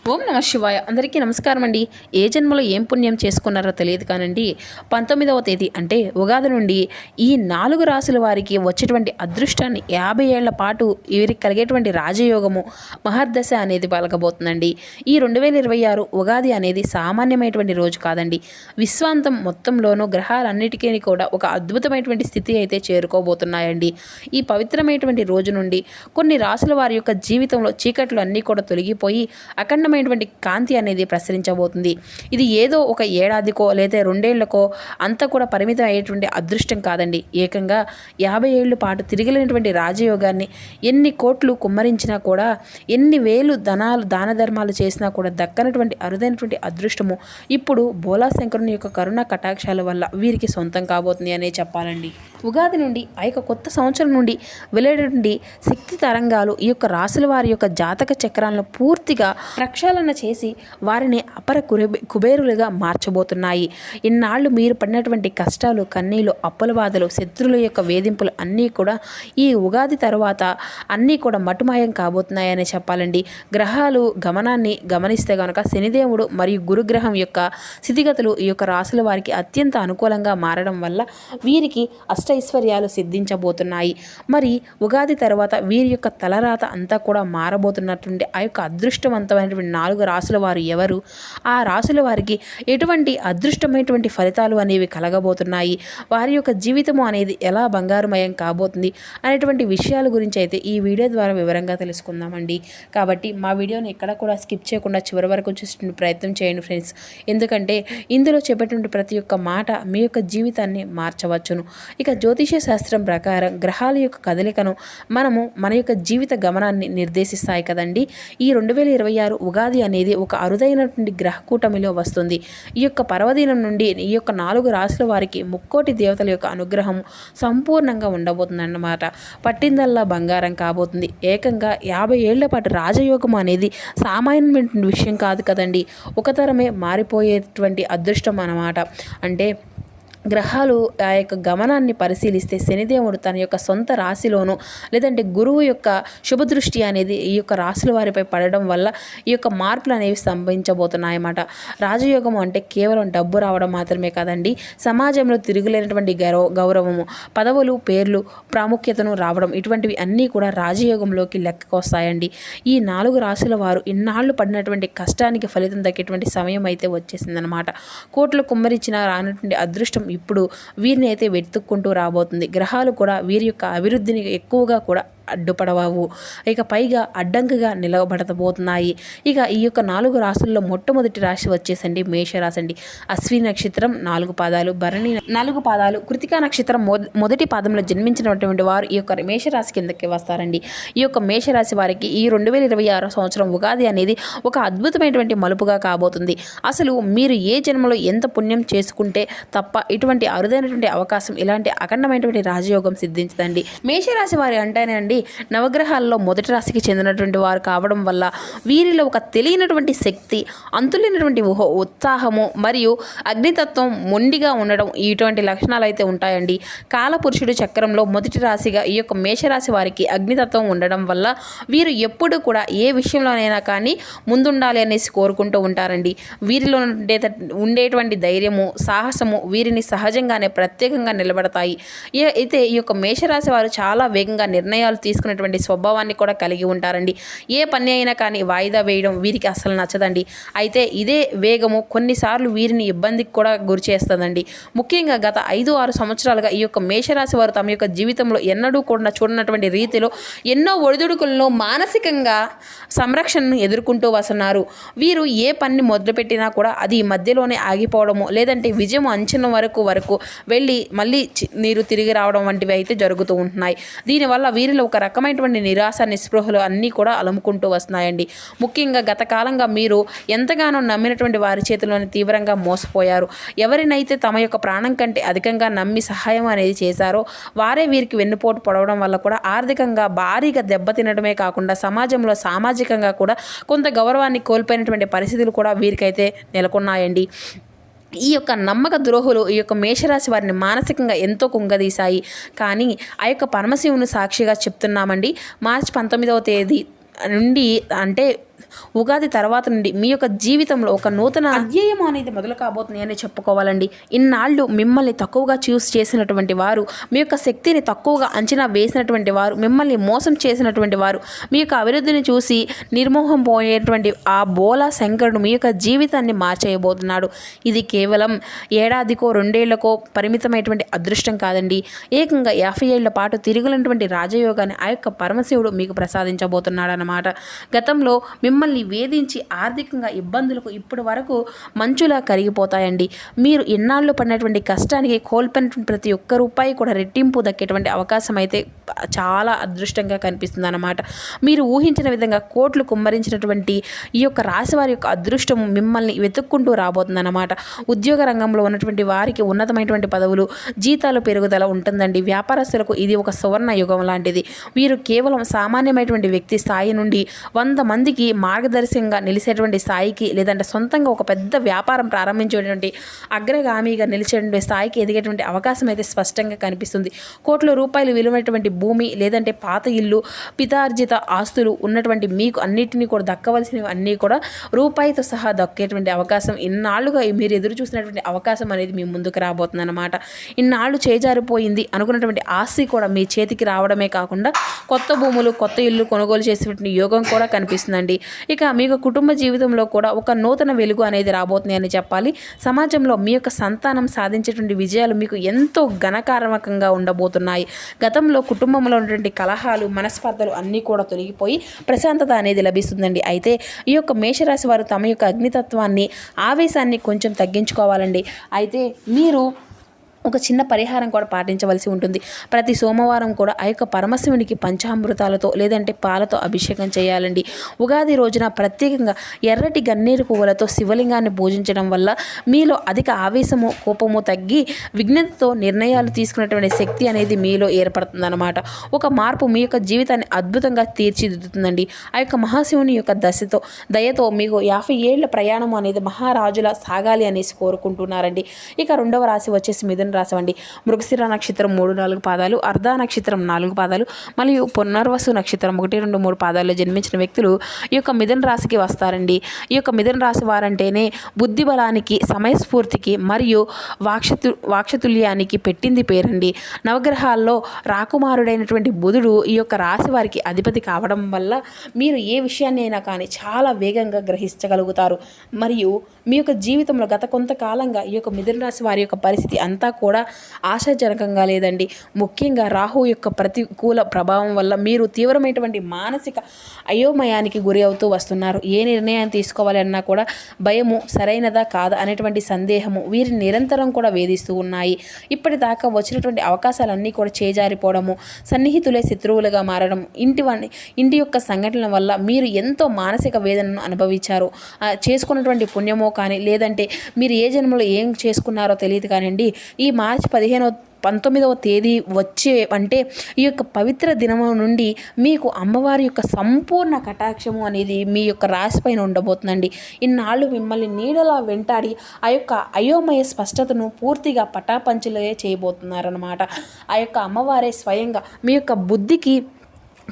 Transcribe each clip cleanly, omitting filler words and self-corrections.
ఓం నమ శివాయ. అందరికీ నమస్కారం అండి. ఏ జన్మలో ఏం పుణ్యం చేసుకున్నారో తెలియదు కానండి, 19వ తేదీ అంటే ఉగాది నుండి ఈ 4 రాసుల వారికి వచ్చేటువంటి అదృష్టాన్ని 50 ఏళ్ల పాటు వీరికి కలిగేటువంటి రాజయోగము మహర్దశ అనేది పలకబోతుందండి. ఈ 2026 ఉగాది అనేది సామాన్యమైనటువంటి రోజు కాదండి. విశ్వాంతం మొత్తంలోనూ గ్రహాలన్నిటికీ కూడా ఒక అద్భుతమైనటువంటి స్థితి అయితే చేరుకోబోతున్నాయండి. ఈ పవిత్రమైనటువంటి రోజు నుండి కొన్ని రాసుల వారి యొక్క జీవితంలో చీకట్లు అన్నీ కూడా తొలగిపోయి అఖండమైనటువంటి కాంతి అనేది ప్రసరించబోతుంది. ఇది ఏదో ఒక ఏడాదికో లేదా 2 ఏళ్లకో అంతా కూడా పరిమితం అయ్యేటువంటి అదృష్టం కాదండి. ఏకంగా 50 ఏళ్ల పాటు తిరిగినటువంటి రాజయోగాన్ని ఎన్ని కోట్లు కుమ్మరించినా కూడా, ఎన్ని వేలు దాన ధర్మాలు చేసినా కూడా దక్కనటువంటి అరుదైనటువంటి అదృష్టము ఇప్పుడు బోలాశంకరుని యొక్క కరుణ కటాక్షాల వల్ల వీరికి సొంతం కాబోతుంది అనే చెప్పాలండి. ఉగాది నుండి ఆ యొక్క కొత్త సంవత్సరం నుండి వెళ్ళేటువంటి శక్తి తరంగాలు ఈ యొక్క రాసుల వారి యొక్క జాతక చక్రాలను పూర్తిగా ప్రక్షాళన చేసి వారిని అపర కుబేరులుగా మార్చబోతున్నాయి. ఇన్నాళ్ళు మీరు పడినటువంటి కష్టాలు, కన్నీళ్ళు, అప్పుల బాధలు, శత్రువుల యొక్క వేధింపులు అన్నీ కూడా ఈ ఉగాది తర్వాత అన్నీ కూడా మటుమాయం కాబోతున్నాయని చెప్పాలండి. గ్రహాలు గమనాన్ని గమనిస్తే కనుక శనిదేవుడు మరియు గురుగ్రహం యొక్క స్థితిగతులు ఈ యొక్క రాసుల వారికి అత్యంత అనుకూలంగా మారడం వల్ల వీరికి అష్టైశ్వర్యాలు సిద్ధించబోతున్నాయి. మరి ఉగాది తర్వాత వీరి యొక్క తలరాత అంతా కూడా మారబోతున్నటువంటి ఆ యొక్క అదృష్టవంతమైనటువంటి 4 రాసుల వారు ఎవరు, ఆ రాసుల వారికి ఎటువంటి అదృష్టమైనటువంటి ఫలితాలు అనేవి కలగబోతున్నాయి, వారి యొక్క జీవితము అనేది ఎలా బంగారుమయం కాబోతుంది అనేటువంటి విషయాల గురించి అయితే ఈ వీడియో ద్వారా వివరంగా తెలుసుకుందామండి. కాబట్టి మా వీడియోని ఎక్కడ కూడా స్కిప్ చేయకుండా చివరి వరకు చూసే ప్రయత్నం చేయండి ఫ్రెండ్స్. ఎందుకంటే ఇందులో చెప్పేటువంటి ప్రతి ఒక్క మాట మీ యొక్క జీవితాన్ని మార్చవచ్చును. ఇక జ్యోతిష శాస్త్రం ప్రకారం గ్రహాల యొక్క కదలికను మన యొక్క జీవిత గమనాన్ని నిర్దేశిస్తాయి కదండి. ఈ 2026 ఉగాది అనేది ఒక అరుదైనటువంటి గ్రహ కూటమిలో వస్తుంది. ఈ యొక్క పర్వదినం నుండి ఈ యొక్క 4 రాసుల వారికి ముక్కోటి దేవతల యొక్క అనుగ్రహం సంపూర్ణంగా ఉండబోతుందన్నమాట. పట్టిందల్లా బంగారం కాబోతుంది. ఏకంగా 50 ఏళ్ల పాటు రాజయోగం అనేది సామాన్యమైన విషయం కాదు కదండి. ఒక తరమే మారిపోయేటువంటి అదృష్టం అన్నమాట. అంటే గ్రహాలు ఆ యొక్క గమనాన్ని పరిశీలిస్తే శనిదేవుడు తన యొక్క సొంత రాశిలోను లేదంటే గురువు యొక్క శుభదృష్టి అనేది ఈ యొక్క రాశుల వారిపై పడడం వల్ల ఈ యొక్క మార్పులు అనేవి సంభవించబోతున్నాయన్నమాట. రాజయోగం అంటే కేవలం డబ్బు రావడం మాత్రమే కాదండి. సమాజంలో తిరుగులేనటువంటి గౌరవము, పదవులు, పేర్లు, ప్రాముఖ్యతను రావడం, ఇటువంటివి అన్నీ కూడా రాజయోగంలోకి లెక్కకు వస్తాయండి. ఈ 4 రాశుల వారు ఇన్నాళ్ళు పడినటువంటి కష్టానికి ఫలితం దక్కేటువంటి సమయం అయితే వచ్చేసిందనమాట. కోట్లు కుమ్మరించిన రానటువంటి అదృష్టం ఇప్పుడు వీరిని అయితే వెతుక్కుంటూ రాబోతుంది. గ్రహాలు కూడా వీరి యొక్క అభివృద్ధిని ఎక్కువగా కూడా అడ్డుపడవావు, ఇక పైగా అడ్డంకిగా నిలబడబోతున్నాయి. ఇక ఈ యొక్క 4 రాశుల్లో మొట్టమొదటి రాశి వచ్చేసండి మేషరాశి అండి. అశ్విని నక్షత్రం 4 పాదాలు, భరణి 4 పాదాలు, కృతికా నక్షత్రం మొదటి పాదంలో జన్మించినటువంటి వారు ఈ యొక్క మేషరాశి కిందకి వస్తారండి. ఈ యొక్క మేషరాశి వారికి ఈ 2026 సంవత్సరం ఉగాది అనేది ఒక అద్భుతమైనటువంటి మలుపుగా కాబోతుంది. అసలు మీరు ఏ జన్మలో ఎంత పుణ్యం చేసుకుంటే తప్ప ఇటువంటి అరుదైనటువంటి అవకాశం, ఇలాంటి అఖండమైనటువంటి రాజయోగం సిద్ధించదండి. మేషరాశి వారి అంటేనండి నవగ్రహాల్లో మొదటి రాశికి చెందినటువంటి వారు కావడం వల్ల వీరిలో ఒక తెలియనటువంటి శక్తి, అంతులేనటువంటి ఉత్సాహము మరియు అగ్నితత్వం మొండిగా ఉండడం, ఇటువంటి లక్షణాలు అయితే ఉంటాయండి. కాలపురుషుడు చక్రంలో మొదటి రాశిగా ఈ యొక్క మేషరాశి వారికి అగ్నితత్వం ఉండడం వల్ల వీరు ఎప్పుడు కూడా ఏ విషయంలోనైనా కానీ ముందుండాలి అనేసి కోరుకుంటూ ఉంటారండి. వీరిలో ఉండేటువంటి ధైర్యము, సాహసము వీరిని సహజంగానే ప్రత్యేకంగా నిలబడతాయి. అయితే ఈ యొక్క మేషరాశి వారు చాలా వేగంగా నిర్ణయాలు తీసుకునేటువంటి స్వభావాన్ని కూడా కలిగి ఉంటారండి. ఏ పని అయినా కానీ వాయిదా వేయడం వీరికి అసలు నచ్చదండి. అయితే ఇదే వేగము కొన్నిసార్లు వీరిని ఇబ్బందికి కూడా గురి చేస్తుందండి. ముఖ్యంగా గత 5-6 సంవత్సరాలుగా ఈ యొక్క మేషరాశి వారు తమ యొక్క జీవితంలో ఎన్నడూ కూడా చూడనటువంటి రీతిలో ఎన్నో ఒడిదుడుకులను మానసికంగా సంరక్షణను ఎదుర్కొంటూ వస్తున్నారు. వీరు ఏ పని మొదలుపెట్టినా కూడా అది మధ్యలోనే ఆగిపోవడము, లేదంటే విజయం అంచనా వరకు వెళ్ళి మళ్ళీ నీరు తిరిగి రావడం వంటివి అయితే జరుగుతూ ఉంటున్నాయి. దీనివల్ల వీరిలో ఒక రకమైనటువంటి నిరాశ, నిస్పృహలు అన్నీ కూడా అలుముకుంటూ వస్తున్నాయండి. ముఖ్యంగా గత కాలంగా మీరు ఎంతగానో నమ్మినటువంటి వారి చేతిలోని తీవ్రంగా మోసపోయారు. ఎవరినైతే తమ యొక్క ప్రాణం కంటే అధికంగా నమ్మి సహాయం అనేది చేశారో వారే వీరికి వెన్నుపోటు పడవడం వల్ల కూడా ఆర్థికంగా భారీగా దెబ్బతినడమే కాకుండా సమాజంలో సామాజికంగా కూడా కొంత గౌరవాన్ని కోల్పోయినటువంటి పరిస్థితులు కూడా వీరికైతే నెలకొన్నాయండి. ఈ యొక్క నమ్మక ద్రోహులు ఈ యొక్క మేషరాశి వారిని మానసికంగా ఎంతో కుంగదీశాయి. కానీ ఆ యొక్క పరమశివుని సాక్షిగా చెప్తున్నామండి, మార్చి 19వ తేదీ నుండి అంటే ఉగాది తర్వాత నుండి మీ యొక్క జీవితంలో ఒక నూతన అధ్యాయం అనేది మొదలు కాబోతుంది అని చెప్పుకోవాలండి. ఇన్నాళ్ళు మిమ్మల్ని తక్కువగా చూస్ చేసినటువంటి వారు, మీ యొక్క శక్తిని తక్కువగా అంచనా వేసినటువంటి వారు, మిమ్మల్ని మోసం చేసినటువంటి వారు, మీ యొక్క అభివృద్ధిని చూసి నిర్మోహం పోయేటువంటి ఆ బోలా శంకరుడు మీ యొక్క జీవితాన్ని మార్చేయబోతున్నాడు. ఇది కేవలం ఏడాదికో 2 ఏళ్లకో పరిమితమైనటువంటి అదృష్టం కాదండి. ఏకంగా 50 ఏళ్ల పాటు తిరుగులైనటువంటి రాజయోగాన్ని ఆ యొక్క పరమశివుడు మీకు ప్రసాదించబోతున్నాడు అన్నమాట. గతంలో మిమ్మల్ని వేధించి ఆర్థికంగా ఇబ్బందులకు ఇప్పటి వరకు మంచులా కరిగిపోతాయండి. మీరు ఇన్నాళ్ళు పడినటువంటి కష్టానికి కోల్పోయినటువంటి ప్రతి ఒక్క రూపాయి కూడా రెట్టింపు దక్కేటువంటి అవకాశం అయితే చాలా అదృష్టంగా కనిపిస్తుంది అన్నమాట. మీరు ఊహించిన విధంగా కోట్లు కుమ్మరించినటువంటి ఈ యొక్క రాశి వారి యొక్క అదృష్టం మిమ్మల్ని వెతుక్కుంటూ రాబోతుందన్నమాట. ఉద్యోగ రంగంలో ఉన్నటువంటి వారికి ఉన్నతమైనటువంటి పదవులు, జీతాలు పెరుగుదల ఉంటుందండి. వ్యాపారస్తులకు ఇది ఒక సువర్ణ యుగం లాంటిది. వీరు కేవలం సామాన్యమైనటువంటి వ్యక్తి స్థాయి నుండి 100 మందికి మార్గదర్శకంగా నిలిచేటువంటి స్థాయికి, లేదంటే సొంతంగా ఒక పెద్ద వ్యాపారం ప్రారంభించేటువంటి అగ్రగామిగా నిలిచేటువంటి స్థాయికి ఎదిగేటువంటి అవకాశం అయితే స్పష్టంగా కనిపిస్తుంది. కోట్ల రూపాయలు విలువైనటువంటి భూమి, లేదంటే పాత ఇల్లు, పితార్జిత ఆస్తులు ఉన్నటువంటి మీకు అన్నిటినీ కూడా దక్కవలసినవి అన్నీ కూడా రూపాయితో సహా దక్కేటువంటి అవకాశం, ఇన్నాళ్ళుగా మీరు ఎదురు చూసినటువంటి అవకాశం అనేది మీ ముందుకు రాబోతుంది అన్నమాట. ఇన్నాళ్ళు చేజారిపోయింది అనుకున్నటువంటి ఆస్తి కూడా మీ చేతికి రావడమే కాకుండా కొత్త భూములు, కొత్త ఇల్లు కొనుగోలు చేసేటువంటి యోగం కూడా కనిపిస్తుందండి. ఇక మీ యొక్క కుటుంబ జీవితంలో కూడా ఒక నూతన వెలుగు అనేది రాబోతుంది అని చెప్పాలి. సమాజంలో మీ యొక్క సంతానం సాధించేటువంటి విజయాలు మీకు ఎంతో ఘనకారకంగా ఉండబోతున్నాయి. గతంలో కుటుంబంలో ఉన్నటువంటి కలహాలు, మనస్పర్ధలు అన్నీ కూడా తొలగిపోయి ప్రశాంతత అనేది లభిస్తుందండి. అయితే ఈ యొక్క మేషరాశి వారు తమ యొక్క అగ్నితత్వాన్ని, ఆవేశాన్ని కొంచెం తగ్గించుకోవాలండి. అయితే మీరు ఒక చిన్న పరిహారం కూడా పాటించవలసి ఉంటుంది. ప్రతి సోమవారం కూడా ఆ యొక్క పరమశివునికి పంచామృతాలతో లేదంటే పాలతో అభిషేకం చేయాలండి. ఉగాది రోజున ప్రత్యేకంగా ఎర్రటి గన్నేరు పువ్వులతో శివలింగాన్ని పూజించడం వల్ల మీలో అధిక ఆవేశము, కోపము తగ్గి విఘ్నతతో నిర్ణయాలు తీసుకునేటువంటి శక్తి అనేది మీలో ఏర్పడుతుందన్నమాట. ఒక మార్పు మీ యొక్క జీవితాన్ని అద్భుతంగా తీర్చిదిద్దుతుందండి. ఆ యొక్క మహాశివుని యొక్క దయతో మీకు 50 ఏళ్ల ప్రయాణం అనేది మహారాజులా సాగాలి అనేసి కోరుకుంటున్నారండి. ఇక 2వ రాశి వచ్చేసి మిథున రాశి అండి. మృగశిర నక్షత్రం 3-4 పాదాలు, అర్ధ నక్షత్రం 4 పాదాలు మరియు పునర్వసు నక్షత్రం 1-2-3 పాదాల్లో జన్మించిన వ్యక్తులు ఈ యొక్క మిథున రాశికి వస్తారండి. ఈ యొక్క మిథున రాశి వారంటేనే బుద్ధి బలానికి, సమయస్ఫూర్తికి మరియు వాక్షతుల్యానికి పెట్టింది పేరండి. నవగ్రహాల్లో రాకుమారుడైనటువంటి బుధుడు ఈ యొక్క రాశి వారికి అధిపతి కావడం వల్ల మీరు ఏ విషయాన్ని అయినా కానీ చాలా వేగంగా గ్రహించగలుగుతారు. మరియు మీ యొక్క జీవితంలో గత కొంతకాలంగా ఈ యొక్క మిథున రాశి వారి యొక్క పరిస్థితి అంతా కూడా ఆశాజనకంగా లేదండి. ముఖ్యంగా రాహు యొక్క ప్రతికూల ప్రభావం వల్ల మీరు తీవ్రమైనటువంటి మానసిక అయోమయానికి గురి అవుతూ వస్తున్నారు. ఏ నిర్ణయాన్ని తీసుకోవాలి అన్నా కూడా భయము, సరైనదా కాదా అనేటువంటి సందేహము వీరిని నిరంతరం కూడా వేధిస్తూ ఉన్నాయి. ఇప్పటిదాకా వచ్చినటువంటి అవకాశాలన్నీ కూడా చేజారిపోవడము, సన్నిహితులే శత్రువులుగా మారడం, ఇంటి యొక్క సంఘటనల వల్ల మీరు ఎంతో మానసిక వేదనను అనుభవించారు. చేసుకున్నటువంటి పుణ్యమో కానీ, లేదంటే మీరు ఏ జన్మలో ఏం చేసుకున్నారో తెలియదు కానివ్వండి, ఈ మార్చి 19వ తేదీ వచ్చే అంటే ఈ యొక్క పవిత్ర దినము నుండి మీకు అమ్మవారి యొక్క సంపూర్ణ కటాక్షము అనేది మీ యొక్క రాశి పైన ఉండబోతుందండి. ఇన్నాళ్ళు మిమ్మల్ని నీడలా వెంటాడి ఆ యొక్క అయోమయ స్పష్టతను పూర్తిగా పటాపంచలే చేయబోతున్నారన్నమాట. ఆ యొక్క అమ్మవారే స్వయంగా మీ యొక్క బుద్ధికి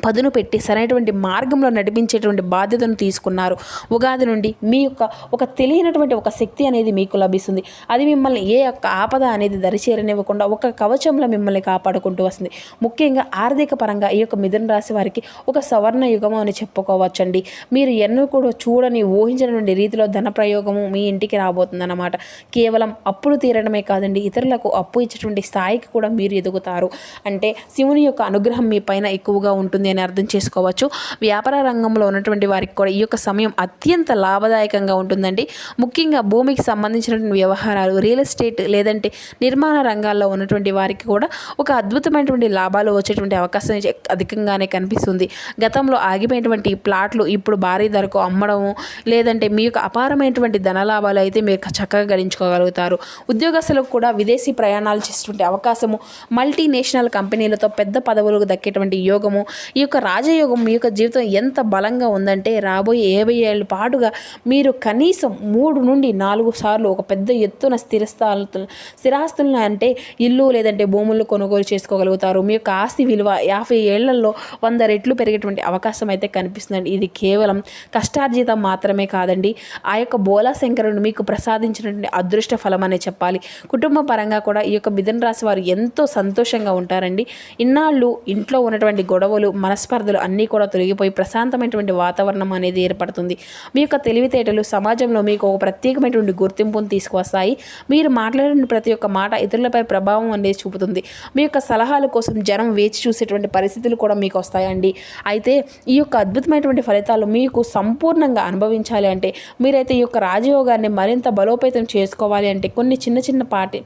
పదును పెట్టి సరైనటువంటి మార్గంలో నడిపించేటువంటి బాధ్యతను తీసుకున్నారు. ఉగాది నుండి మీ యొక్క ఒక తెలియనటువంటి ఒక శక్తి అనేది మీకు లభిస్తుంది. అది మిమ్మల్ని ఏ యొక్క ఆపద అనేది దరిచేరనివ్వకుండా ఒక కవచంలో మిమ్మల్ని కాపాడుకుంటూ వస్తుంది. ముఖ్యంగా ఆర్థిక పరంగా ఈ యొక్క మిథున రాశి వారికి ఒక సవర్ణ యుగము అని చెప్పుకోవచ్చండి. మీరు ఎన్నో కూడా చూడని, ఊహించినటువంటి రీతిలో ధన ప్రయోగము మీ ఇంటికి రాబోతుందన్నమాట. కేవలం అప్పులు తీరడమే కాదండి, ఇతరులకు అప్పు ఇచ్చేటువంటి స్థాయికి కూడా మీరు ఎదుగుతారు. అంటే శివుని యొక్క అనుగ్రహం మీ పైన ఎక్కువగా ఉంటుంది అని అర్థం చేసుకోవచ్చు. వ్యాపార రంగంలో ఉన్నటువంటి వారికి కూడా ఈ యొక్క సమయం అత్యంత లాభదాయకంగా ఉంటుందండి. ముఖ్యంగా భూమికి సంబంధించినటువంటి వ్యవహారాలు, రియల్ ఎస్టేట్ లేదంటే నిర్మాణ రంగాల్లో ఉన్నటువంటి వారికి కూడా ఒక అద్భుతమైనటువంటి లాభాలు వచ్చేటువంటి అవకాశం అధికంగానే కనిపిస్తుంది. గతంలో ఆగిపోయినటువంటి ప్లాట్లు ఇప్పుడు భారీ ధరకు అమ్మడము, లేదంటే మీ యొక్క అపారమైనటువంటి ధనలాభాలు అయితే మీరు చక్కగా గడించుకోగలుగుతారు. ఉద్యోగస్తులకు కూడా విదేశీ ప్రయాణాలు చేసేటువంటి అవకాశము, మల్టీనేషనల్ కంపెనీలతో పెద్ద పదవులకు దక్కేటువంటి యోగము, ఈ యొక్క రాజయోగం మీ యొక్క జీవితం ఎంత బలంగా ఉందంటే రాబోయే 50 ఏళ్ళ పాటుగా మీరు కనీసం 3 నుండి 4 సార్లు ఒక పెద్ద ఎత్తున స్థిరాస్తులను అంటే ఇల్లు లేదంటే భూములు కొనుగోలు చేసుకోగలుగుతారు. మీ యొక్క ఆస్తి విలువ 50 ఏళ్లలో 100 రెట్లు పెరిగేటువంటి అవకాశం అయితే కనిపిస్తుందండి. ఇది కేవలం కష్టార్జితం మాత్రమే కాదండి, ఆ యొక్క బోలా శంకరుడు మీకు ప్రసాదించినటువంటి అదృష్ట ఫలం అనే చెప్పాలి. కుటుంబ పరంగా కూడా ఈ యొక్క మిథున రాశి వారు ఎంతో సంతోషంగా ఉంటారండి. ఇన్నాళ్ళు ఇంట్లో ఉన్నటువంటి గొడవలు మనస్పర్ధలు అన్నీ కూడా తొలగిపోయి ప్రశాంతమైనటువంటి వాతావరణం అనేది ఏర్పడుతుంది. మీ యొక్క తెలివితేటలు సమాజంలో మీకు ఒక ప్రత్యేకమైనటువంటి గుర్తింపును తీసుకువస్తాయి. మీరు మాట్లాడిన ప్రతి ఒక్క మాట ఇతరులపై ప్రభావం అనేది చూపుతుంది. మీ యొక్క సలహాల కోసం జనం వేచి చూసేటువంటి పరిస్థితులు కూడా మీకు వస్తాయండి. అయితే ఈ యొక్క అద్భుతమైనటువంటి ఫలితాలు మీకు సంపూర్ణంగా అనుభవించాలి అంటే మీరైతే ఈ యొక్క రాజయోగాన్ని మరింత బలోపేతం చేసుకోవాలి అంటే కొన్ని చిన్న చిన్న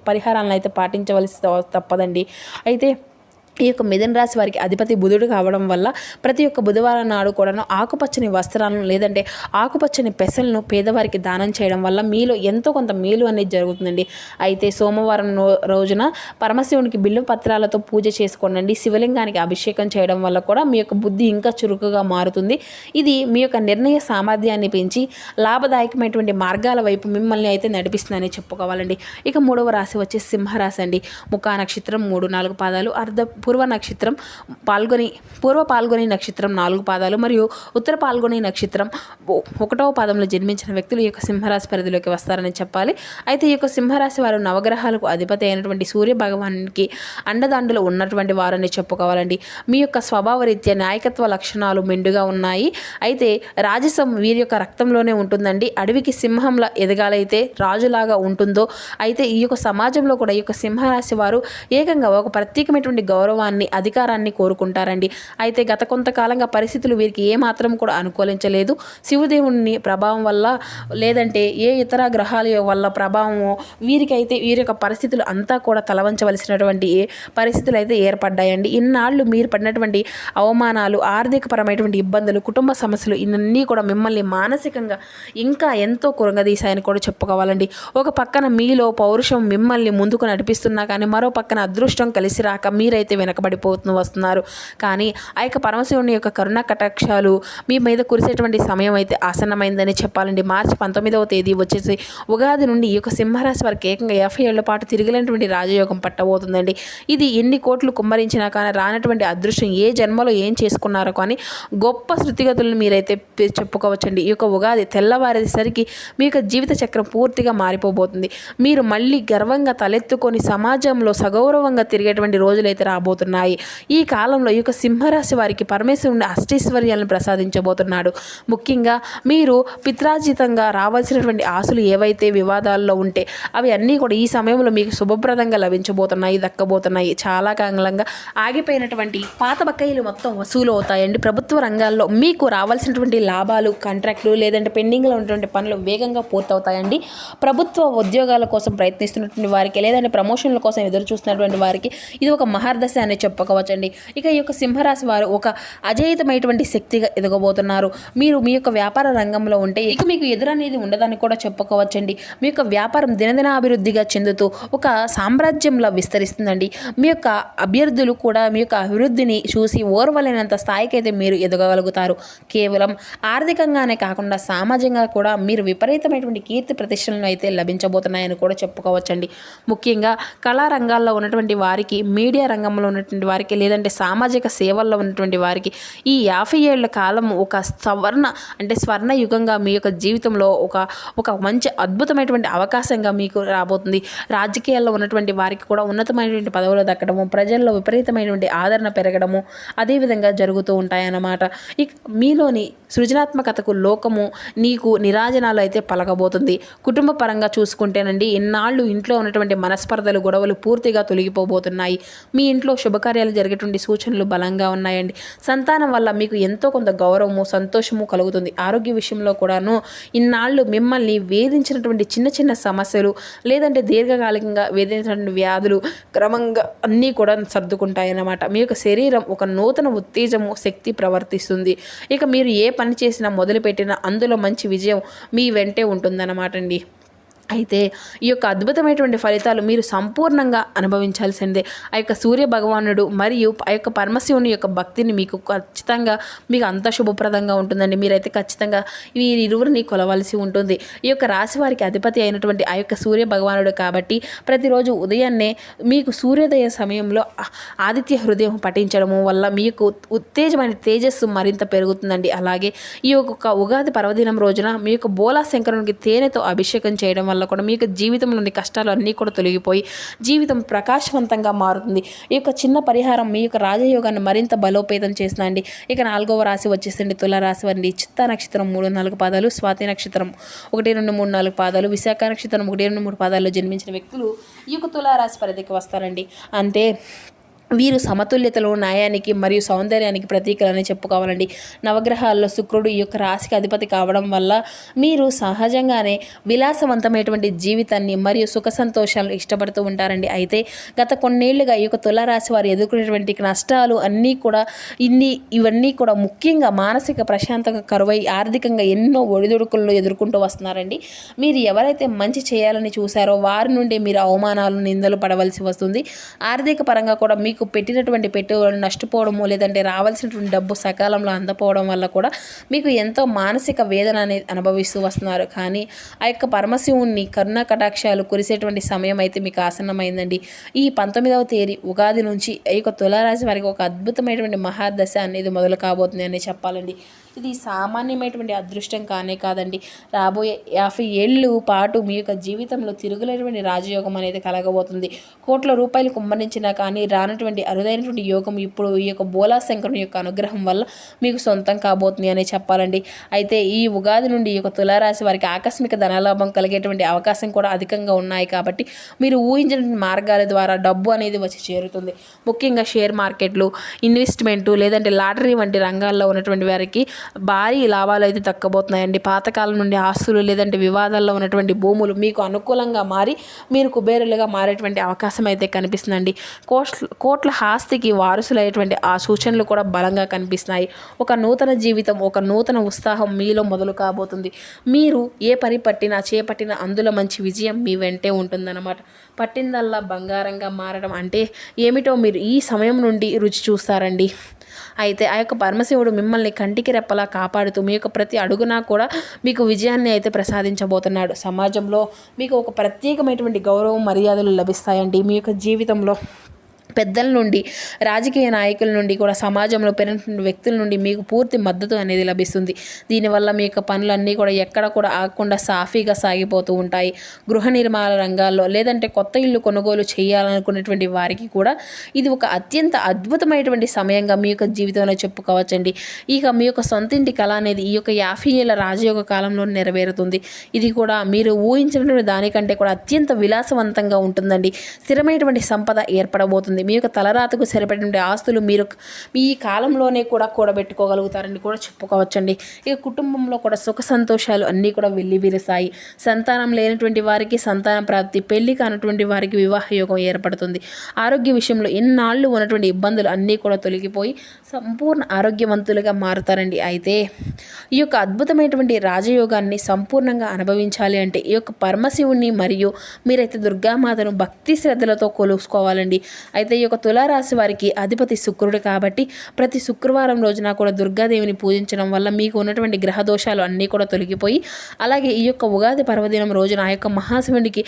పరిహారాలను అయితే పాటించవలసి తప్పదండి. అయితే ఈ యొక్క మిథున రాశి వారికి అధిపతి బుధుడు కావడం వల్ల ప్రతి ఒక్క బుధవారం నాడు కూడాను ఆకుపచ్చని వస్త్రాలను లేదంటే ఆకుపచ్చని పెసలను పేదవారికి దానం చేయడం వల్ల మీలో ఎంతో కొంత మేలు అనేది జరుగుతుందండి. అయితే సోమవారం రోజున పరమశివునికి బిల్లు పత్రాలతో పూజ చేసుకోండి. శివలింగానికి అభిషేకం చేయడం వల్ల కూడా మీ యొక్క బుద్ధి ఇంకా చురుకుగా మారుతుంది. ఇది మీ యొక్క నిర్ణయ సామర్థ్యాన్ని పెంచి లాభదాయకమైనటువంటి మార్గాల వైపు మిమ్మల్ని అయితే నడిపిస్తుందని చెప్పుకోవాలండి. ఇక 3వ రాశి వచ్చి సింహరాశి అండి. ముఖా నక్షత్రం 3-4 పాదాలు, పూర్వ నక్షత్రం పూర్వ పాల్గొని నక్షత్రం 4 పాదాలు మరియు ఉత్తర పాల్గొని నక్షత్రం 1వ పాదంలో జన్మించిన వ్యక్తులు ఈ యొక్క సింహరాశి పరిధిలోకి వస్తారని చెప్పాలి. అయితే ఈ యొక్క సింహరాశి వారు నవగ్రహాలకు అధిపతి అయినటువంటి సూర్య భగవానికి అండదండలు ఉన్నటువంటి వారని చెప్పుకోవాలండి. మీ యొక్క స్వభావ రీత్యా నాయకత్వ లక్షణాలు మెండుగా ఉన్నాయి. అయితే రాజసం వీరి యొక్క రక్తంలోనే ఉంటుందండి. అడవికి సింహంలా ఎదగాలైతే రాజులాగా ఉంటుందో అయితే ఈ యొక్క సమాజంలో కూడా ఈ యొక్క సింహరాశి వారు ఏకంగా ఒక ప్రత్యేకమైనటువంటి గౌరవాన్ని అధికారాన్ని కోరుకుంటారండి. అయితే గత కొంతకాలంగా పరిస్థితులు వీరికి ఏమాత్రం కూడా అనుకూలించలేదు. శివదేవుని ప్రభావం వల్ల లేదంటే ఏ ఇతర గ్రహాల వల్ల ప్రభావము వీరికైతే వీరి యొక్క పరిస్థితులు అంతా కూడా తలవంచవలసినటువంటి పరిస్థితులు అయితే ఏర్పడ్డాయండి. ఇన్నాళ్ళు మీరు పడినటువంటి అవమానాలు, ఆర్థికపరమైనటువంటి ఇబ్బందులు, కుటుంబ సమస్యలు ఇవన్నీ కూడా మిమ్మల్ని మానసికంగా ఇంకా ఎంతో కురంగదీశాయని కూడా చెప్పుకోవాలండి. ఒక పక్కన మీలో పౌరుషం మిమ్మల్ని ముందుకు నడిపిస్తున్నా కానీ మరో పక్కన అదృష్టం కలిసి రాక మీరైతే వెనకబడిపోతూ వస్తున్నారు. కానీ ఆ యొక్క పరమశివుని యొక్క కరుణ కటాక్షాలు మీ మీద కురిసేటువంటి సమయం అయితే ఆసన్నమైందని చెప్పాలండి. మార్చి 19వ తేదీ వచ్చేసి ఉగాది నుండి ఈ యొక్క సింహరాశి వారికి ఏకంగా 50 ఏళ్ల పాటు తిరిగినటువంటి రాజయోగం పట్టబోతుందండి. ఇది ఎన్ని కోట్లు కుమ్మరించినా కానీ రానటువంటి అదృష్టం ఏ జన్మలో ఏం చేసుకున్నారో కానీ గొప్ప శృతిగతులను మీరైతే చెప్పుకోవచ్చండి. ఈ యొక్క ఉగాది తెల్లవారేసరికి మీ యొక్క జీవిత చక్రం పూర్తిగా మారిపోబోతుంది. మీరు మళ్ళీ గర్వంగా తలెత్తుకొని సమాజంలో సగౌరవంగా తిరిగేటువంటి రోజులైతే రాబోతున్నాయి. ఈ కాలంలో ఈ యొక్క సింహరాశి వారికి పరమేశ్వరుని అష్టైశ్వర్యాలను ప్రసాదించబోతున్నాడు. ముఖ్యంగా మీరు పిత్రార్జితంగా రావాల్సినటువంటి ఆశలు ఏవైతే వివాదాల్లో ఉంటే అవి అన్నీ కూడా ఈ సమయంలో మీకు శుభప్రదంగా లభించబోతున్నాయి, దక్కబోతున్నాయి. చాలా కాలంగా ఆగిపోయినటువంటి పాత బకాయిలు మొత్తం వసూలు అవుతాయండి. ప్రభుత్వ రంగాల్లో మీకు రావాల్సినటువంటి లాభాలు, కాంట్రాక్టులు లేదంటే పెండింగ్లో ఉన్నటువంటి పనులు వేగంగా పూర్తవుతాయండి. ప్రభుత్వ ఉద్యోగాల కోసం ప్రయత్నిస్తున్నటువంటి వారికి లేదంటే ప్రమోషన్ల కోసం ఎదురు చూస్తున్నటువంటి వారికి ఇది ఒక మహర్దశ అని చెప్పుకోవచ్చండి. ఇక ఈ యొక్క సింహరాశి వారు ఒక అజేయతమైనటువంటి శక్తిగా ఎదగబోతున్నారు. మీరు మీ యొక్క వ్యాపార రంగంలో ఉంటే ఇక మీకు ఎదురనేది ఉండదని కూడా చెప్పుకోవచ్చండి. మీ యొక్క వ్యాపారం దినదినాభివృద్ధిగా చెందుతూ ఒక సామ్రాజ్యంలో విస్తరిస్తుందండి. మీ యొక్క అభ్యర్థులు కూడా మీ యొక్క అభివృద్ధిని చూసి ఓర్వలేనంత స్థాయికి అయితే మీరు ఎదగగలుగుతారు. కేవలం ఆర్థికంగానే కాకుండా సామాజికంగా కూడా మీరు విపరీతమైనటువంటి కీర్తి ప్రతిష్టలను అయితే లభించబోతున్నాయని కూడా చెప్పుకోవచ్చండి. ముఖ్యంగా కళారంగాల్లో ఉన్నటువంటి వారికి, మీడియా రంగంలో ఉన్నటువంటి వారికి లేదంటే సామాజిక సేవల్లో ఉన్నటువంటి వారికి ఈ 50 ఏళ్ల కాలం ఒక స్వర్ణ యుగంగా మీ యొక్క జీవితంలో ఒక మంచి అద్భుతమైనటువంటి అవకాశంగా మీకు రాబోతుంది. రాజకీయాల్లో ఉన్నటువంటి వారికి కూడా ఉన్నతమైనటువంటి పదవులు దక్కడము, ప్రజల్లో విపరీతమైనటువంటి ఆదరణ పెరగడము అదేవిధంగా జరుగుతూ ఉంటాయన్నమాట. ఇక మీలోని సృజనాత్మకతకు లోకము నీకు నిరాజనాలు అయితే పలకబోతుంది. కుటుంబ పరంగా చూసుకుంటేనండి ఇన్నాళ్ళు ఇంట్లో ఉన్నటువంటి మనస్పర్ధలు, గొడవలు పూర్తిగా తొలగిపోబోతున్నాయి. మీ ఇంట్లో శుభకార్యాలు జరిగేటువంటి సూచనలు బలంగా ఉన్నాయండి. సంతానం వల్ల మీకు ఎంతో కొంత గౌరవము, సంతోషము కలుగుతుంది. ఆరోగ్య విషయంలో కూడాను ఇన్నాళ్ళు మిమ్మల్ని వేధించినటువంటి చిన్న చిన్న సమస్యలు లేదంటే దీర్ఘకాలికంగా వేధించినటువంటి వ్యాధులు క్రమంగా అన్నీ కూడా సర్దుకుంటాయన్నమాట. మీ యొక్క శరీరం ఒక నూతన ఉత్తేజము, శక్తి ప్రవర్తిస్తుంది. ఇక మీరు ఏ పని చేసినా మొదలుపెట్టినా అందులో మంచి విజయం మీ వెంటే ఉంటుందన్నమాట అండి. అయితే ఈ యొక్క అద్భుతమైనటువంటి ఫలితాలు మీరు సంపూర్ణంగా అనుభవించాల్సిందే. ఆ యొక్క సూర్య భగవానుడు మరియు ఆ యొక్క పరమశివుని యొక్క భక్తిని మీకు ఖచ్చితంగా మీకు అంత శుభప్రదంగా ఉంటుందండి. మీరైతే ఖచ్చితంగా వీరిరువురిని కొలవలసి ఉంటుంది. ఈ యొక్క రాశి వారికి అధిపతి అయినటువంటి ఆ యొక్క సూర్య భగవానుడు కాబట్టి ప్రతిరోజు ఉదయాన్నే మీకు సూర్యోదయ సమయంలో ఆదిత్య హృదయం పఠించడము వల్ల మీకు ఉత్తేజమైన తేజస్సు మరింత పెరుగుతుందండి. అలాగే ఈ యొక్క ఉగాది పర్వదినం రోజున మీ యొక్క బోలా శంకరునికి తేనెతో అభిషేకం చేయడం వల్ల కూడా మీకు జీవితంలోని కష్టాలు అన్నీ కూడా తొలగిపోయి జీవితం ప్రకాశవంతంగా మారుతుంది. ఈ యొక్క చిన్న పరిహారం మీ యొక్క రాజయోగాన్ని మరింత బలోపేతం చేస్తుందండి. ఇక 4వ రాశి వచ్చేసండి తులారాశి వారి చిత్తా నక్షత్రం 3-4 పాదాలు, స్వాతి నక్షత్రం 1-2-3-4 పాదాలు, విశాఖ నక్షత్రం 1-2-3 పాదాల్లో జన్మించిన వ్యక్తులు ఈ యొక్క తులారాశి పరిధికి వస్తారండి. అంటే వీరు సమతుల్యతలో న్యాయానికి మరియు సౌందర్యానికి ప్రతీకలని చెప్పుకోవాలండి. నవగ్రహాల్లో శుక్రుడు ఈ యొక్క రాశికి అధిపతి కావడం వల్ల మీరు సహజంగానే విలాసవంతమైనటువంటి జీవితాన్ని మరియు సుఖ సంతోషాలను ఇష్టపడుతూ ఉంటారండి. అయితే గత కొన్నేళ్లుగా ఈ యొక్క తులారాశి వారు ఎదుర్కొనేటువంటి నష్టాలు అన్నీ కూడా ఇవన్నీ కూడా ముఖ్యంగా మానసిక ప్రశాంతంగా కరువై ఆర్థికంగా ఎన్నో ఒడిదుడుకులను ఎదుర్కొంటూ వస్తున్నారండి. మీరు ఎవరైతే మంచి చేయాలని చూశారో వారి నుండి మీరు అవమానాలు నిందలు పడవలసి వస్తుంది. ఆర్థిక పరంగా కూడా మీకు పెట్టినటువంటి పెట్టుబడులు నష్టపోవడము లేదంటే రావాల్సినటువంటి డబ్బు సకాలంలో అందపోవడం వల్ల కూడా మీకు ఎంతో మానసిక వేదన అనేది అనుభవిస్తూ వస్తున్నారు. కానీ ఆ యొక్క పరమశివుణ్ణి కరుణ కటాక్షాలు కురిసేటువంటి సమయం అయితే మీకు ఆసన్నమైందండి. ఈ 19వ తేదీ ఉగాది నుంచి ఈ యొక్క తులారాశి వారికి ఒక అద్భుతమైనటువంటి మహాదశ అనేది మొదలు కాబోతుంది అని చెప్పాలండి. ఇది సామాన్యమైనటువంటి అదృష్టం కానే కాదండి. రాబోయే 50 ఏళ్ళు పాటు మీ యొక్క జీవితంలో తిరుగులేనటువంటి రాజయోగం అనేది కలగబోతుంది. కోట్ల రూపాయలు కుమ్మరించినా కానీ రానటువంటి అరుదైనటువంటి యోగం ఇప్పుడు ఈ యొక్క బోలా శంకరుని యొక్క అనుగ్రహం వల్ల మీకు సొంతం కాబోతుంది అని చెప్పాలండి. అయితే ఈ ఉగాది నుండి ఈ యొక్క తులారాశి వారికి ఆకస్మిక ధనలాభం కలిగేటువంటి అవకాశం కూడా అధికంగా ఉన్నాయి. కాబట్టి మీరు ఊహించిన మార్గాల ద్వారా డబ్బు అనేది వచ్చి చేరుతుంది. ముఖ్యంగా షేర్ మార్కెట్లు, ఇన్వెస్ట్మెంటు లేదంటే లాటరీ వంటి రంగాల్లో ఉన్నటువంటి వారికి భారీ లాభాలు అయితే దక్కబోతున్నాయండి. పాతకాలం నుండి ఆస్తులు లేదంటే వివాదాల్లో ఉన్నటువంటి భూములు మీకు అనుకూలంగా మారి మీరు కుబేరులుగా మారేటువంటి అవకాశం అయితే కనిపిస్తుందండి. కోట్ల ఆస్తికి వారసులైనటువంటి ఆ సూచనలు కూడా బలంగా కనిపిస్తున్నాయి. ఒక నూతన జీవితం, ఒక నూతన ఉత్సాహం మీలో మొదలు కాబోతుంది. మీరు ఏ పని పట్టినా చేపట్టిన అందులో మంచి విజయం మీ వెంటే ఉంటుందన్నమాట. పట్టిందల్లా బంగారంగా మారడం అంటే ఏమిటో మీరు ఈ సమయం నుండి రుచి చూస్తారండి. అయితే ఆ యొక్క పరమశివుడు మిమ్మల్ని కంటికి రెప్పలా కాపాడుతూ మీ యొక్క ప్రతి అడుగునా కూడా మీకు విజయాన్ని అయితే ప్రసాదించబోతున్నాడు. సమాజంలో మీకు ఒక ప్రత్యేకమైనటువంటి గౌరవం మర్యాదలు లభిస్తాయండి. మీ యొక్క జీవితంలో పెద్దల నుండి, రాజకీయ నాయకుల నుండి కూడా సమాజంలో పెరిగిన వ్యక్తుల నుండి మీకు పూర్తి మద్దతు అనేది లభిస్తుంది. దీనివల్ల మీ యొక్క పనులన్నీ కూడా ఎక్కడ కూడా ఆగకుండా సాఫీగా సాగిపోతూ ఉంటాయి. గృహ నిర్మాణ రంగాల్లో లేదంటే కొత్త ఇల్లు కొనుగోలు చేయాలనుకునేటువంటి వారికి కూడా ఇది ఒక అత్యంత అద్భుతమైనటువంటి సమయంగా మీ యొక్క జీవితంలో చెప్పుకోవచ్చండి. ఇక మీ యొక్క సొంతింటి కళ అనేది ఈ యొక్క 50 ఏళ్ల రాజయోగ కాలంలో నెరవేరుతుంది. ఇది కూడా మీరు ఊహించినటువంటి దానికంటే కూడా అత్యంత విలాసవంతంగా ఉంటుందండి. స్థిరమైనటువంటి సంపద ఏర్పడబోతుంది. మీ యొక్క తలరాతకు సరిపడిన ఆస్తులు మీరు ఈ కాలంలోనే కూడా కూడబెట్టుకోగలుగుతారని కూడా చెప్పుకోవచ్చండి. ఇక కుటుంబంలో కూడా సుఖ సంతోషాలు అన్నీ కూడా వెల్లివిరుస్తాయి. సంతానం లేనటువంటి వారికి సంతాన ప్రాప్తి, పెళ్లి కానటువంటి వారికి వివాహ యోగం ఏర్పడుతుంది. ఆరోగ్య విషయంలో ఎన్నాళ్ళు ఉన్నటువంటి ఇబ్బందులు అన్నీ కూడా తొలగిపోయి సంపూర్ణ ఆరోగ్యవంతులుగా మారుతారండి. అయితే ఈ యొక్క అద్భుతమైనటువంటి రాజయోగాన్ని సంపూర్ణంగా అనుభవించాలి అంటే ఈ యొక్క పరమశివుణ్ణి మరియు మీరైతే దుర్గామాతను భక్తి శ్రద్ధలతో కొలుసుకోవాలండి. అయితే ఈ యొక్క తులారాశి వారికి అధిపతి శుక్రుడు కాబట్టి ప్రతి శుక్రవారం రోజున కూడా దుర్గాదేవిని పూజించడం వల్ల మీకు ఉన్నటువంటి గ్రహ దోషాలు అన్నీ కూడా తొలగిపోయి అలాగే ఈ యొక్క ఉగాది పర్వదినం రోజున ఆ యొక్క మహాశివునికి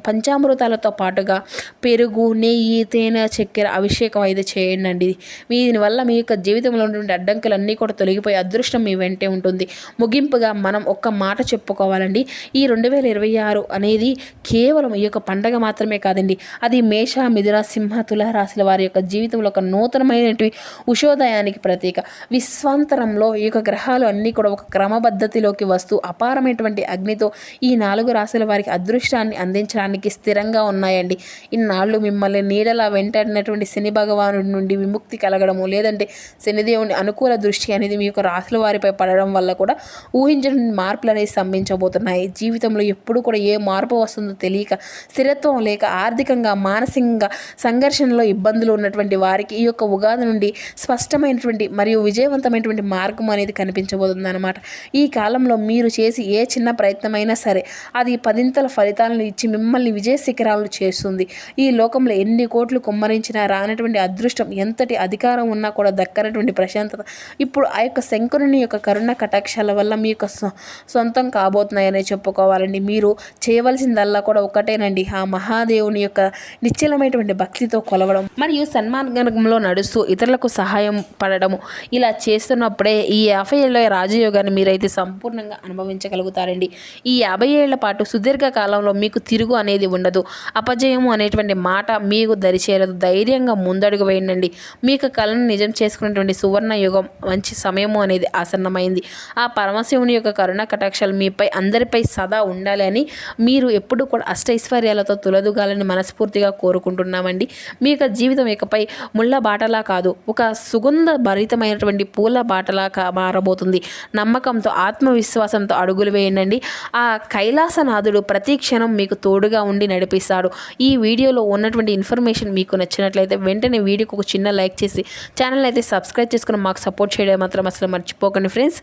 పంచామృతాలతో పాటుగా పెరుగు, నెయ్యి, తేనె, చక్కెర అభిషేకం అయితే చేయండి. దీనివల్ల మీ యొక్క జీవితంలో ఉన్నటువంటి అడ్డంకులన్నీ కూడా తొలగిపోయి అదృష్టం మీ వెంటే ఉంటుంది. ముగింపుగా మనం ఒక్క మాట చెప్పుకోవాలండి. ఈ 2026 అనేది కేవలం ఈ యొక్క పండగ మాత్రమే కాదండి. అది మేష, మిథున, సింహ, తుల రాశుల వారి యొక్క జీవితంలో ఒక నూతనమైనటువంటి ఉషోదయానికి ప్రతీక. విశ్వాంతరంలో ఈ యొక్క గ్రహాలు అన్నీ కూడా ఒక క్రమపద్ధతిలోకి వస్తూ అపారమైనటువంటి అగ్నితో ఈ 4 రాశుల వారికి అదృష్టాన్ని అందించడానికి స్థిరంగా ఉన్నాయండి. ఇన్నాళ్ళు మిమ్మల్ని నీడలా వెంటాడినటువంటి శని భగవానుడి నుండి విముక్తి కలగడము లేదంటే శనిదేవుని అనుకూల దృష్టి అనేది మీ యొక్క రాశుల వారిపై పడడం వల్ల కూడా ఊహించని మార్పులు అనేవి జీవితంలో ఎప్పుడు కూడా ఏ మార్పు వస్తుందో తెలియక స్థిరత్వం లేక ఆర్థికంగా మానసికంగా సంఘర్షణలో ఇబ్బందులు ఉన్నటువంటి వారికి ఈ యొక్క ఉగాది నుండి స్పష్టమైనటువంటి మరియు విజయవంతమైనటువంటి మార్గం అనేది కనిపించబోతుంది అన్నమాట. ఈ కాలంలో మీరు చేసి ఏ చిన్న ప్రయత్నమైనా సరే అది పదింతల ఫలితాలను ఇచ్చి మిమ్మల్ని విజయ శిఖరాలు చేస్తుంది. ఈ లోకంలో ఎన్ని కోట్లు కుమ్మరించినా రానటువంటి అదృష్టం, ఎంతటి అధికారం ఉన్నా కూడా దక్కనటువంటి ప్రశాంతత ఇప్పుడు ఆ యొక్క శంకరుని యొక్క కరుణ కటాక్షాల వల్ల మీ యొక్క సొంతం కాబోతున్నాయనే చెప్పుకోవాలండి. మీరు చేయవలసిందల్లా కూడా ఒకటేనండి, ఆ మహాదేవుని యొక్క నిశ్చలమైనటువంటి భక్తితో కొలవడం మరియు సన్మార్గంలో నడుస్తూ ఇతరులకు సహాయం పడడము. ఇలా చేస్తున్నప్పుడే ఈ 50 ఏళ్ళ రాజయోగాన్ని మీరైతే సంపూర్ణంగా అనుభవించగలుగుతారండి. ఈ 50 ఏళ్ల పాటు సుదీర్ఘ కాలంలో మీకు తిరుగు అనేది ఉండదు. అపజయము అనేటువంటి మాట మీకు దరిచేరదు. ధైర్యంగా ముందడుగు వేయండి. మీకు కళను నిజం చేసుకునేటువంటి సువర్ణ యుగం, మంచి సమయము అనేది ఆసన్నమైంది. ఆ పరమశివుని యొక్క కరుణ కటాక్షాలు మీపై అందరిపై సదా ఉండాలి అని మీరు ఎప్పుడు కూడా అష్టైశ్వర్యాలతో తులదుగాలని మనస్ఫూర్తిగా కోరుకుంటున్నామండి. మీ యొక్క జీవితం ఇకపై ముళ్ళ బాటలా కాదు, ఒక సుగంధ భరితమైనటువంటి పూల బాటలా మారబోతుంది. నమ్మకంతో ఆత్మవిశ్వాసంతో అడుగులు వేయండి. ఆ కైలాసనాథుడు ప్రతి క్షణం మీకు తోడుగా ఉండి నడిపిస్తాడు. ఈ వీడియోలో ఉన్నటువంటి ఇన్ఫర్మేషన్ మీకు నచ్చినట్లయితే వెంటనే వీడియోకి ఒక చిన్న లైక్ చేసి ఛానల్ అయితే సబ్స్క్రైబ్ చేసుకుని మాకు సపోర్ట్ చేయడం మాత్రం అసలు మర్చిపోకండి ఫ్రెండ్స్.